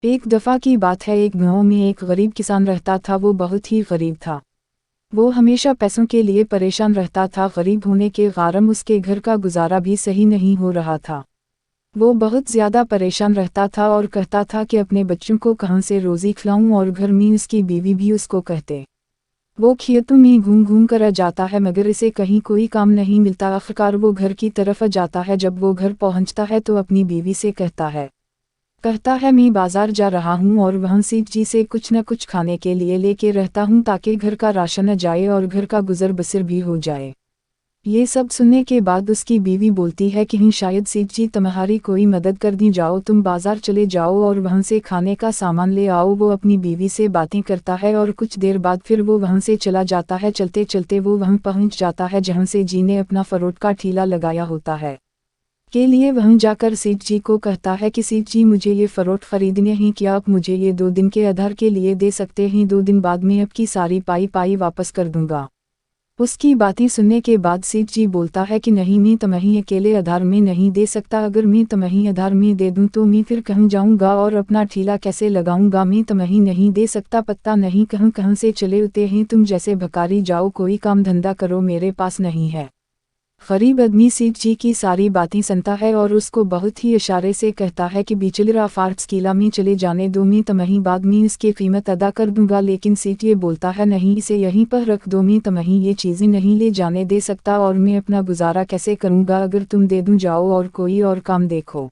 एक दफ़ा की बात है, एक गांव में एक गरीब किसान रहता था। वो बहुत ही गरीब था। वो हमेशा पैसों के लिए परेशान रहता था। गरीब होने के कारण उसके घर का गुजारा भी सही नहीं हो रहा था। वो बहुत ज़्यादा परेशान रहता था और कहता था कि अपने बच्चों को कहाँ से रोज़ी खिलाऊं, और घर में उसकी बीवी भी उसको कहते। वो खेतों में घूम घूम कर जाता है, मगर इसे कहीं कोई काम नहीं मिलता। आखिरकार वो घर की तरफ जाता है। जब वो घर पहुंचता है तो अपनी बीवी से कहता है मैं बाजार जा रहा हूँ और वहाँ सेठ जी से कुछ न कुछ खाने के लिए लेके रहता हूँ, ताकि घर का राशन न जाए और घर का गुजर बसर भी हो जाए। ये सब सुनने के बाद उसकी बीवी बोलती है कि शायद सेठ जी तुम्हारी कोई मदद कर दी, जाओ तुम बाजार चले जाओ और वहाँ से खाने का सामान ले आओ। वो अपनी बीवी से बातें करता है और कुछ देर बाद फिर वो वहाँ से चला जाता है। चलते चलते वो वहाँ पहुँच जाता है जहाँ से जी ने अपना फरोट का ठेला लगाया होता है। के लिए वहाँ जाकर सेठ जी को कहता है कि सेठ जी, मुझे ये फरोट खरीदने हैं, क्या आप मुझे ये 2 दिन के आधार के लिए दे सकते हैं? 2 दिन बाद मैं आपकी सारी पाई वापस कर दूंगा। उसकी बातें सुनने के बाद सेठ जी बोलता है कि नहीं, मैं तुम्हें अकेले आधार में नहीं दे सकता। अगर मैं तुम्हें आधार में दे दूं तो मैं फिर कहाँ जाऊंगा और अपना ठेला कैसे लगाऊंगा? मैं तुम्हें नहीं दे सकता। पता नहीं कहाँ कहाँ से चले उते हैं तुम जैसे भिखारी, जाओ कोई काम धंधा करो, मेरे पास नहीं है। गरीब आदमी सेठ जी की सारी बातें सुनता है और उसको बहुत ही इशारे से कहता है कि बिचलरा फार्स किला में चले जाने दो, मैं तुम्हें बाद में इसकी कीमत अदा कर दूंगा। लेकिन सेठ ये बोलता है नहीं, इसे यहीं पर रख दो, मैं तुम्हें ये चीज़ें नहीं ले जाने दे सकता और मैं अपना गुजारा कैसे करूंगा? अगर तुम दे दूं, जाओ और कोई और काम देखो।